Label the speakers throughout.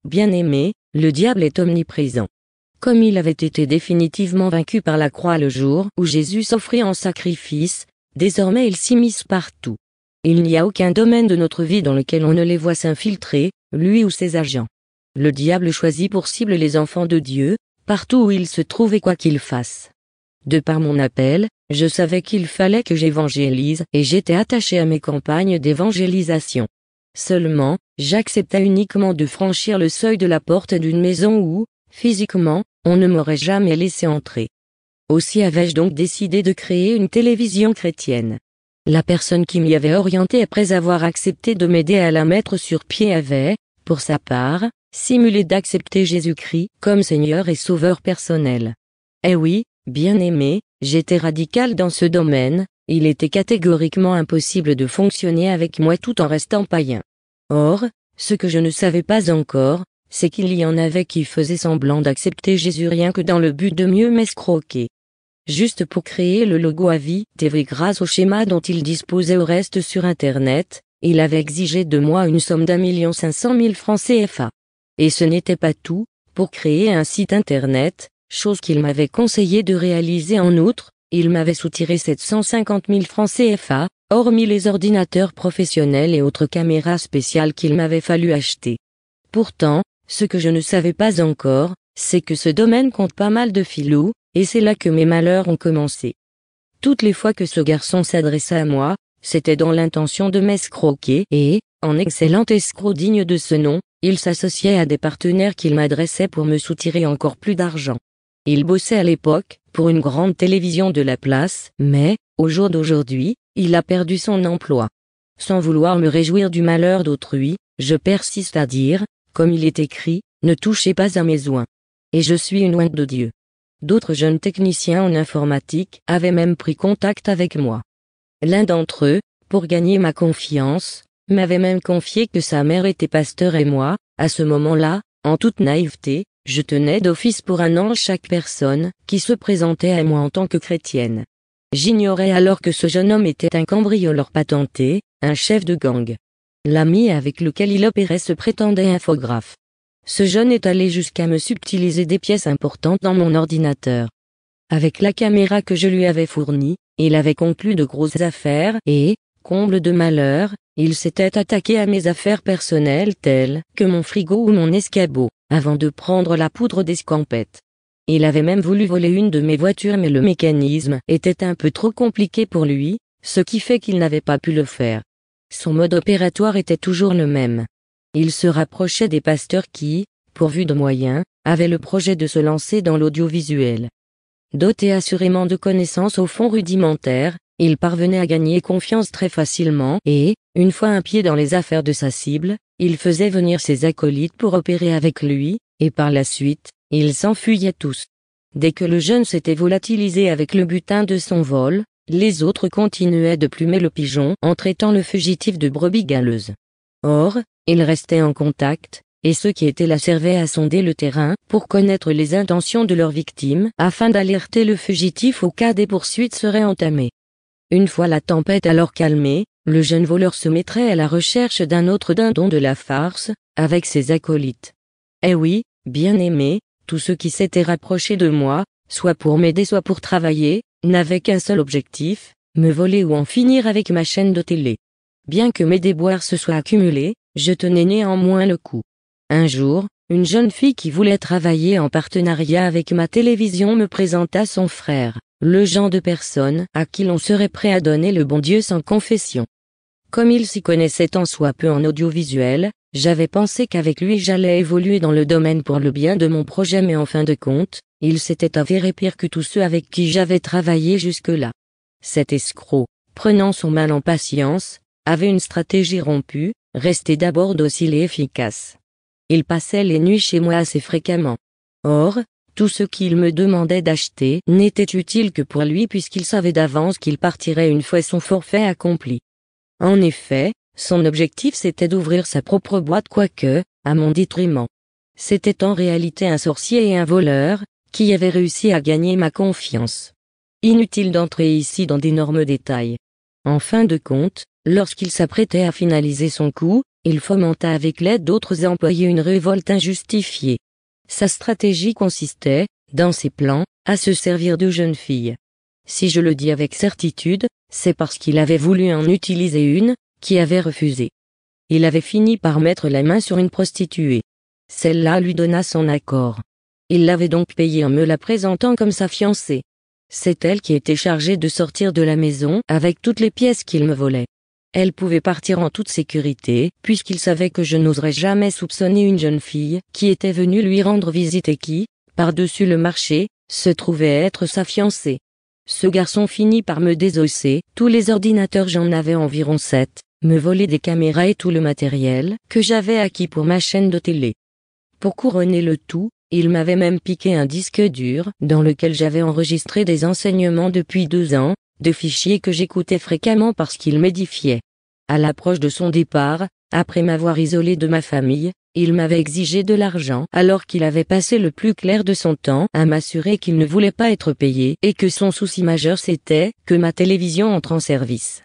Speaker 1: Bien-aimé, le diable est omniprésent. Comme il avait été définitivement vaincu par la croix le jour où Jésus s'offrit en sacrifice, désormais il s'immisce partout. Il n'y a aucun domaine de notre vie dans lequel on ne les voit s'infiltrer, lui ou ses agents. Le diable choisit pour cible les enfants de Dieu, partout où ils se trouvent et quoi qu'ils fassent. De par mon appel, je savais qu'il fallait que j'évangélise et j'étais attaché à mes campagnes d'évangélisation. Seulement, j'acceptais uniquement de franchir le seuil de la porte d'une maison où, physiquement, on ne m'aurait jamais laissé entrer. Aussi avais-je donc décidé de créer une télévision chrétienne. La personne qui m'y avait orienté après avoir accepté de m'aider à la mettre sur pied avait, pour sa part, simulé d'accepter Jésus-Christ comme Seigneur et Sauveur personnel. Eh oui, bien-aimé, j'étais radical dans ce domaine, il était catégoriquement impossible de fonctionner avec moi tout en restant païen. Or, ce que je ne savais pas encore, c'est qu'il y en avait qui faisaient semblant d'accepter Jésus rien que dans le but de mieux m'escroquer. Juste pour créer le logo Avis TV grâce au schéma dont il disposait au reste sur Internet, il avait exigé de moi une somme d'1,5 million CFA. Et ce n'était pas tout, pour créer un site Internet, chose qu'il m'avait conseillé de réaliser en outre, il m'avait soutiré 750 000 CFA, hormis les ordinateurs professionnels et autres caméras spéciales qu'il m'avait fallu acheter. Pourtant, ce que je ne savais pas encore, c'est que ce domaine compte pas mal de filous, et c'est là que mes malheurs ont commencé. Toutes les fois que ce garçon s'adressa à moi, c'était dans l'intention de m'escroquer et, en excellent escroc digne de ce nom, il s'associait à des partenaires qu'il m'adressait pour me soutirer encore plus d'argent. Il bossait à l'époque, pour une grande télévision de la place, mais, au jour d'aujourd'hui, il a perdu son emploi. Sans vouloir me réjouir du malheur d'autrui, je persiste à dire, comme il est écrit, ne touchez pas à mes oins. Et je suis une ointe de Dieu. D'autres jeunes techniciens en informatique avaient même pris contact avec moi. L'un d'entre eux, pour gagner ma confiance, m'avait même confié que sa mère était pasteur et moi, à ce moment-là, en toute naïveté, je tenais d'office pour un ange chaque personne qui se présentait à moi en tant que chrétienne. J'ignorais alors que ce jeune homme était un cambrioleur patenté, un chef de gang. L'ami avec lequel il opérait se prétendait infographe. Ce jeune est allé jusqu'à me subtiliser des pièces importantes dans mon ordinateur. Avec la caméra que je lui avais fournie, il avait conclu de grosses affaires et, comble de malheur, il s'était attaqué à mes affaires personnelles telles que mon frigo ou mon escabeau, avant de prendre la poudre d'escampette. Il avait même voulu voler une de mes voitures mais le mécanisme était un peu trop compliqué pour lui, ce qui fait qu'il n'avait pas pu le faire. Son mode opératoire était toujours le même. Il se rapprochait des pasteurs qui, pourvus de moyens, avaient le projet de se lancer dans l'audiovisuel. Doté assurément de connaissances au fond rudimentaires, il parvenait à gagner confiance très facilement et, une fois un pied dans les affaires de sa cible, il faisait venir ses acolytes pour opérer avec lui, et par la suite, ils s'enfuyaient tous. Dès que le jeune s'était volatilisé avec le butin de son vol, les autres continuaient de plumer le pigeon en traitant le fugitif de brebis galeuse. Or, ils restaient en contact, et ceux qui étaient là servaient à sonder le terrain pour connaître les intentions de leurs victimes afin d'alerter le fugitif au cas des poursuites seraient entamées. Une fois la tempête alors calmée, le jeune voleur se mettrait à la recherche d'un autre dindon de la farce, avec ses acolytes. Eh oui, bien-aimé, tous ceux qui s'étaient rapprochés de moi, soit pour m'aider soit pour travailler, n'avaient qu'un seul objectif, me voler ou en finir avec ma chaîne de télé. Bien que mes déboires se soient accumulés, je tenais néanmoins le coup. Un jour, une jeune fille qui voulait travailler en partenariat avec ma télévision me présenta son frère, le genre de personne à qui l'on serait prêt à donner le bon Dieu sans confession. Comme il s'y connaissait tant soit peu en audiovisuel, j'avais pensé qu'avec lui j'allais évoluer dans le domaine pour le bien de mon projet mais en fin de compte, il s'était avéré pire que tous ceux avec qui j'avais travaillé jusque-là. Cet escroc, prenant son mal en patience, avait une stratégie rompue, restait d'abord docile et efficace. Il passait les nuits chez moi assez fréquemment. Or, tout ce qu'il me demandait d'acheter n'était utile que pour lui puisqu'il savait d'avance qu'il partirait une fois son forfait accompli. En effet, son objectif c'était d'ouvrir sa propre boîte quoique, à mon détriment. C'était en réalité un sorcier et un voleur, qui avait réussi à gagner ma confiance. Inutile d'entrer ici dans d'énormes détails. En fin de compte, lorsqu'il s'apprêtait à finaliser son coup, il fomenta avec l'aide d'autres employés une révolte injustifiée. Sa stratégie consistait, dans ses plans, à se servir de jeunes filles. Si je le dis avec certitude, c'est parce qu'il avait voulu en utiliser une, qui avait refusé. Il avait fini par mettre la main sur une prostituée. Celle-là lui donna son accord. Il l'avait donc payée en me la présentant comme sa fiancée. C'est elle qui était chargée de sortir de la maison avec toutes les pièces qu'il me volait. Elle pouvait partir en toute sécurité, puisqu'il savait que je n'oserais jamais soupçonner une jeune fille qui était venue lui rendre visite et qui, par-dessus le marché, se trouvait être sa fiancée. Ce garçon finit par me désosser tous les ordinateurs, j'en avais environ 7, me voler des caméras et tout le matériel que j'avais acquis pour ma chaîne de télé. Pour couronner le tout, il m'avait même piqué un disque dur dans lequel j'avais enregistré des enseignements depuis 2 ans, de fichiers que j'écoutais fréquemment parce qu'ils m'édifiaient. À l'approche de son départ, après m'avoir isolé de ma famille, il m'avait exigé de l'argent alors qu'il avait passé le plus clair de son temps à m'assurer qu'il ne voulait pas être payé et que son souci majeur c'était que ma télévision entre en service.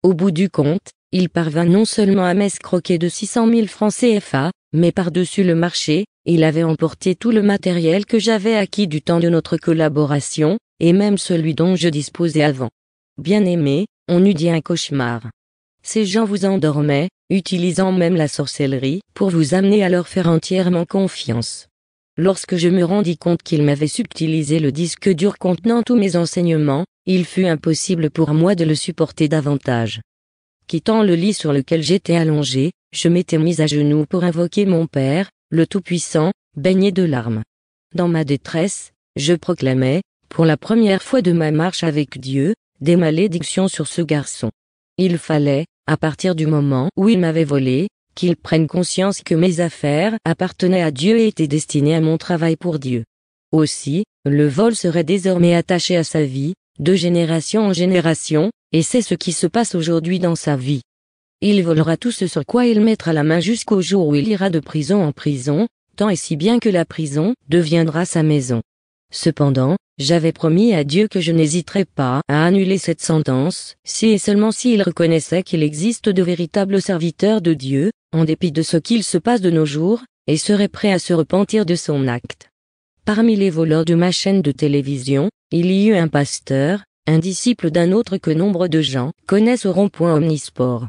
Speaker 1: Au bout du compte, il parvint non seulement à m'escroquer de 600 000 francs CFA, mais par-dessus le marché, il avait emporté tout le matériel que j'avais acquis du temps de notre collaboration, et même celui dont je disposais avant. Bien-aimé, on eût dit un cauchemar. Ces gens vous endormaient, utilisant même la sorcellerie, pour vous amener à leur faire entièrement confiance. Lorsque je me rendis compte qu'il m'avait subtilisé le disque dur contenant tous mes enseignements, il fut impossible pour moi de le supporter davantage. Quittant le lit sur lequel j'étais allongé, je m'étais mis à genoux pour invoquer mon Père, le Tout-Puissant, baigné de larmes. Dans ma détresse, je proclamais, pour la première fois de ma marche avec Dieu, des malédictions sur ce garçon. Il fallait, à partir du moment où il m'avait volé, qu'il prenne conscience que mes affaires appartenaient à Dieu et étaient destinées à mon travail pour Dieu. Aussi, le vol serait désormais attaché à sa vie, de génération en génération, et c'est ce qui se passe aujourd'hui dans sa vie. Il volera tout ce sur quoi il mettra la main jusqu'au jour où il ira de prison en prison, tant et si bien que la prison deviendra sa maison. Cependant, j'avais promis à Dieu que je n'hésiterais pas à annuler cette sentence, si et seulement s'il reconnaissait qu'il existe de véritables serviteurs de Dieu, en dépit de ce qu'il se passe de nos jours, et serait prêt à se repentir de son acte. Parmi les voleurs de ma chaîne de télévision, il y eut un pasteur, un disciple d'un autre que nombre de gens connaissent au rond-point Omnisport.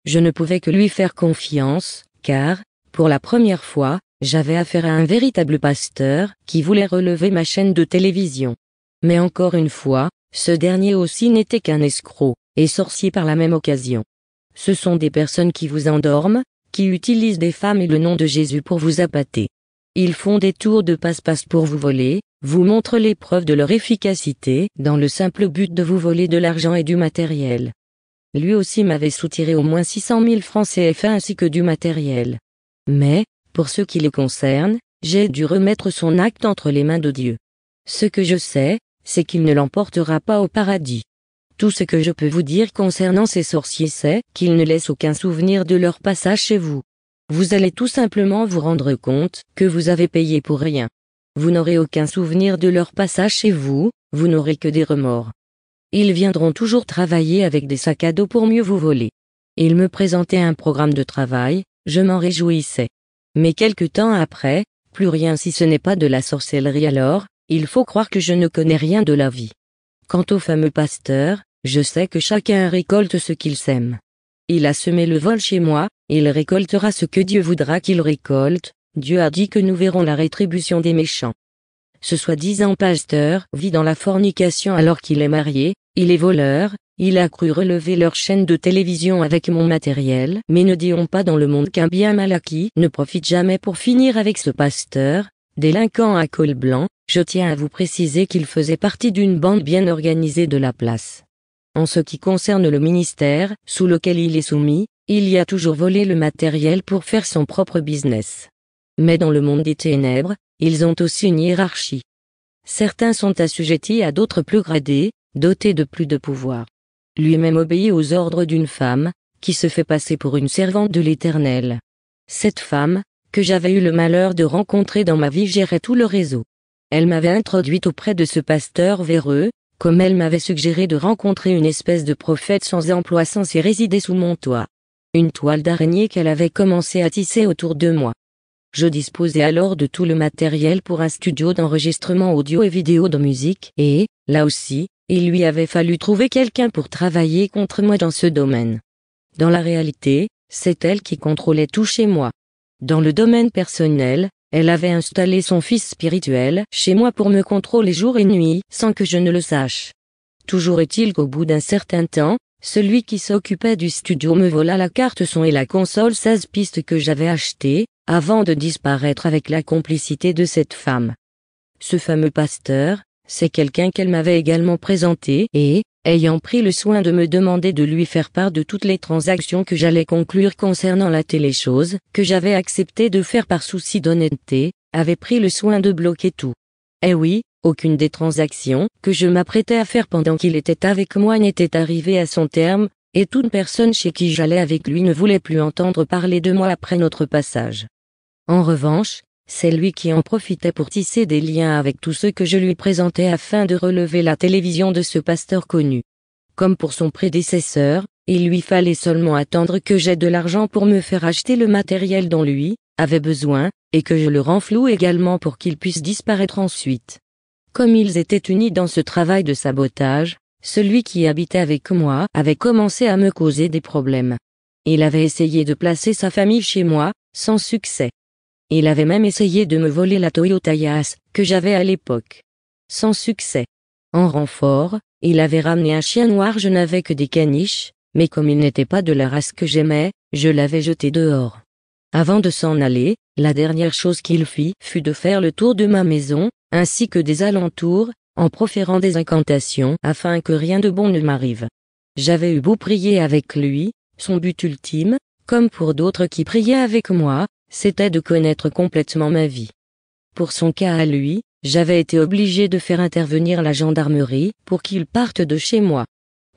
Speaker 1: Je ne pouvais que lui faire confiance, car, pour la première fois, j'avais affaire à un véritable pasteur qui voulait relever ma chaîne de télévision. Mais encore une fois, ce dernier aussi n'était qu'un escroc, et sorcier par la même occasion. Ce sont des personnes qui vous endorment, qui utilisent des femmes et le nom de Jésus pour vous appâter. Ils font des tours de passe-passe pour vous voler, vous montrent les preuves de leur efficacité dans le simple but de vous voler de l'argent et du matériel. Lui aussi m'avait soutiré au moins 600 000 francs CFA ainsi que du matériel. Mais, pour ce qui les concerne, j'ai dû remettre son acte entre les mains de Dieu. Ce que je sais, c'est qu'il ne l'emportera pas au paradis. Tout ce que je peux vous dire concernant ces sorciers c'est qu'ils ne laissent aucun souvenir de leur passage chez vous. Vous allez tout simplement vous rendre compte que vous avez payé pour rien. Vous n'aurez aucun souvenir de leur passage chez vous, vous n'aurez que des remords. Ils viendront toujours travailler avec des sacs à dos pour mieux vous voler. Ils me présentaient un programme de travail, je m'en réjouissais. Mais quelque temps après, plus rien si ce n'est pas de la sorcellerie alors, il faut croire que je ne connais rien de la vie. Quant au fameux pasteur, je sais que chacun récolte ce qu'il sème. Il a semé le vol chez moi, il récoltera ce que Dieu voudra qu'il récolte, Dieu a dit que nous verrons la rétribution des méchants. Ce soi-disant pasteur vit dans la fornication alors qu'il est marié, il est voleur, il a cru relever leur chaîne de télévision avec mon matériel, mais ne disons pas dans le monde qu'un bien mal acquis ne profite jamais pour finir avec ce pasteur, délinquant à col blanc, je tiens à vous préciser qu'il faisait partie d'une bande bien organisée de la place. En ce qui concerne le ministère, sous lequel il est soumis, il y a toujours volé le matériel pour faire son propre business. Mais dans le monde des ténèbres, ils ont aussi une hiérarchie. Certains sont assujettis à d'autres plus gradés, dotés de plus de pouvoir. Lui-même obéit aux ordres d'une femme, qui se fait passer pour une servante de l'Éternel. Cette femme, que j'avais eu le malheur de rencontrer dans ma vie gérait tout le réseau. Elle m'avait introduite auprès de ce pasteur véreux, comme elle m'avait suggéré de rencontrer une espèce de prophète sans emploi censé résider sous mon toit. une toile d'araignée qu'elle avait commencé à tisser autour de moi. Je disposais alors de tout le matériel pour un studio d'enregistrement audio et vidéo de musique et, là aussi, il lui avait fallu trouver quelqu'un pour travailler contre moi dans ce domaine. Dans la réalité, c'est elle qui contrôlait tout chez moi. Dans le domaine personnel, elle avait installé son fils spirituel chez moi pour me contrôler jour et nuit sans que je ne le sache. Toujours est-il qu'au bout d'un certain temps, celui qui s'occupait du studio me vola la carte son et la console 16 pistes que j'avais achetée, avant de disparaître avec la complicité de cette femme. Ce fameux pasteur, c'est quelqu'un qu'elle m'avait également présenté et, ayant pris le soin de me demander de lui faire part de toutes les transactions que j'allais conclure concernant la télé-chose, que j'avais accepté de faire par souci d'honnêteté, avait pris le soin de bloquer tout. Eh oui, aucune des transactions que je m'apprêtais à faire pendant qu'il était avec moi n'était arrivée à son terme, et toute personne chez qui j'allais avec lui ne voulait plus entendre parler de moi après notre passage. En revanche, c'est lui qui en profitait pour tisser des liens avec tous ceux que je lui présentais afin de relever la télévision de ce pasteur connu. Comme pour son prédécesseur, il lui fallait seulement attendre que j'aie de l'argent pour me faire acheter le matériel dont lui avait besoin, et que je le renfloue également pour qu'il puisse disparaître ensuite. Comme ils étaient unis dans ce travail de sabotage, celui qui habitait avec moi avait commencé à me causer des problèmes. Il avait essayé de placer sa famille chez moi, sans succès. Il avait même essayé de me voler la Toyota Yaris que j'avais à l'époque. Sans succès. En renfort, il avait ramené un chien noir, je n'avais que des caniches, mais comme il n'était pas de la race que j'aimais, je l'avais jeté dehors. Avant de s'en aller, la dernière chose qu'il fit fut de faire le tour de ma maison, ainsi que des alentours, en proférant des incantations afin que rien de bon ne m'arrive. J'avais eu beau prier avec lui, son but ultime, comme pour d'autres qui priaient avec moi, c'était de connaître complètement ma vie. Pour son cas à lui, j'avais été obligé de faire intervenir la gendarmerie pour qu'il parte de chez moi.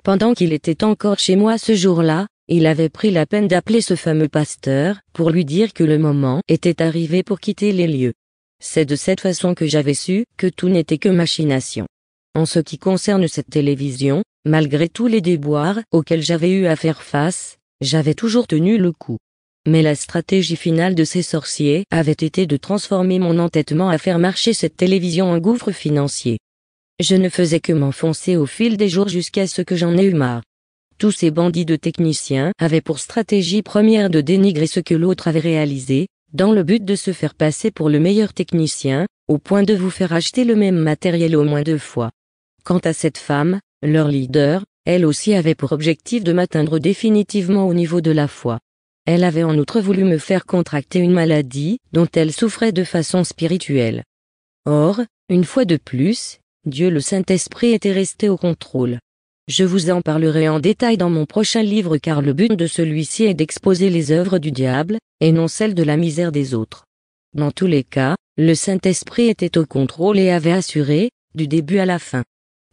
Speaker 1: Pendant qu'il était encore chez moi ce jour-là, il avait pris la peine d'appeler ce fameux pasteur pour lui dire que le moment était arrivé pour quitter les lieux. C'est de cette façon que j'avais su que tout n'était que machination. En ce qui concerne cette télévision, malgré tous les déboires auxquels j'avais eu à faire face, j'avais toujours tenu le coup. Mais la stratégie finale de ces sorciers avait été de transformer mon entêtement à faire marcher cette télévision en gouffre financier. Je ne faisais que m'enfoncer au fil des jours jusqu'à ce que j'en ai eu marre. Tous ces bandits de techniciens avaient pour stratégie première de dénigrer ce que l'autre avait réalisé, dans le but de se faire passer pour le meilleur technicien, au point de vous faire acheter le même matériel au moins 2 fois. Quant à cette femme, leur leader, elle aussi avait pour objectif de m'atteindre définitivement au niveau de la foi. Elle avait en outre voulu me faire contracter une maladie dont elle souffrait de façon spirituelle. Or, une fois de plus, Dieu le Saint-Esprit était resté au contrôle. Je vous en parlerai en détail dans mon prochain livre car le but de celui-ci est d'exposer les œuvres du diable, et non celles de la misère des autres. Dans tous les cas, le Saint-Esprit était au contrôle et avait assuré, du début à la fin.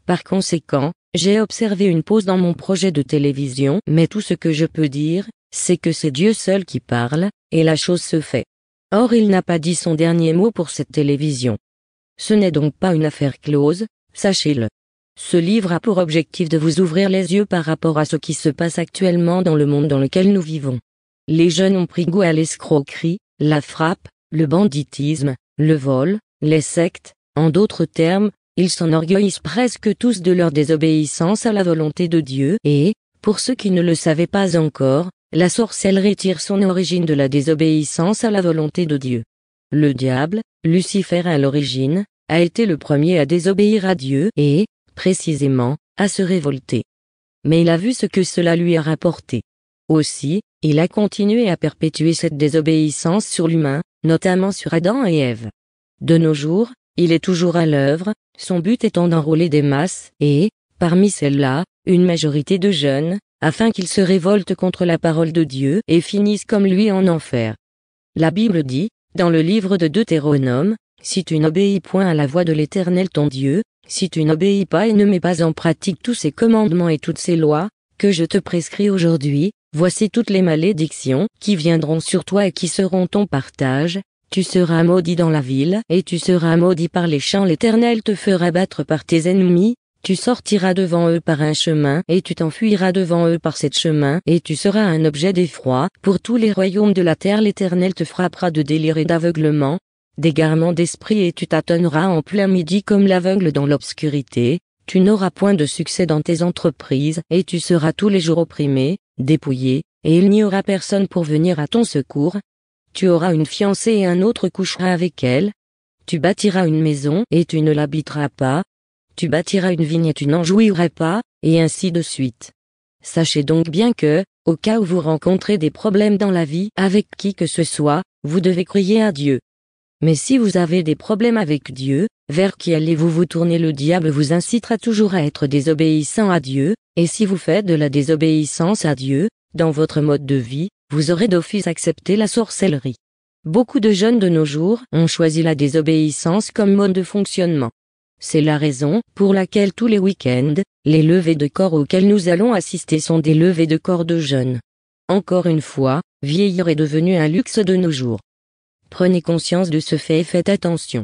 Speaker 1: Par conséquent, j'ai observé une pause dans mon projet de télévision, mais tout ce que je peux dire, c'est que c'est Dieu seul qui parle, et la chose se fait. Or il n'a pas dit son dernier mot pour cette télévision. Ce n'est donc pas une affaire close, sachez-le. Ce livre a pour objectif de vous ouvrir les yeux par rapport à ce qui se passe actuellement dans le monde dans lequel nous vivons. Les jeunes ont pris goût à l'escroquerie, la frappe, le banditisme, le vol, les sectes, en d'autres termes, ils s'enorgueillissent presque tous de leur désobéissance à la volonté de Dieu et, pour ceux qui ne le savaient pas encore, la sorcellerie tire son origine de la désobéissance à la volonté de Dieu. Le diable, Lucifer à l'origine, a été le premier à désobéir à Dieu et, précisément, à se révolter. Mais il a vu ce que cela lui a rapporté. Aussi, il a continué à perpétuer cette désobéissance sur l'humain, notamment sur Adam et Ève. De nos jours, il est toujours à l'œuvre, son but étant d'enrôler des masses, et, parmi celles-là, une majorité de jeunes, afin qu'ils se révoltent contre la parole de Dieu et finissent comme lui en enfer. La Bible dit, dans le livre de Deutéronome, « Si tu n'obéis point à la voix de l'Éternel ton Dieu, si tu n'obéis pas et ne mets pas en pratique tous ses commandements et toutes ses lois, que je te prescris aujourd'hui, voici toutes les malédictions qui viendront sur toi et qui seront ton partage. Tu seras maudit dans la ville et tu seras maudit par les champs. L'Éternel te fera battre par tes ennemis, Tu sortiras devant eux par un chemin et tu t'enfuiras devant eux par cet chemin et tu seras un objet d'effroi pour tous les royaumes de la terre. L'Éternel te frappera de délire et d'aveuglement, d'égarement d'esprit et tu tâtonneras en plein midi comme l'aveugle dans l'obscurité. Tu n'auras point de succès dans tes entreprises et tu seras tous les jours opprimé, dépouillé, et il n'y aura personne pour venir à ton secours. Tu auras une fiancée et un autre couchera avec elle. Tu bâtiras une maison et tu ne l'habiteras pas. Tu bâtiras une vigne et tu n'en jouiras pas, et ainsi de suite. Sachez donc bien que, au cas où vous rencontrez des problèmes dans la vie avec qui que ce soit, vous devez crier à Dieu. Mais si vous avez des problèmes avec Dieu, vers qui allez-vous vous tourner? Le diable vous incitera toujours à être désobéissant à Dieu, et si vous faites de la désobéissance à Dieu, dans votre mode de vie, vous aurez d'office accepté la sorcellerie. Beaucoup de jeunes de nos jours ont choisi la désobéissance comme mode de fonctionnement. C'est la raison pour laquelle tous les week-ends, les levées de corps auxquelles nous allons assister sont des levées de corps de jeunes. Encore une fois, vieillir est devenu un luxe de nos jours. Prenez conscience de ce fait et faites attention.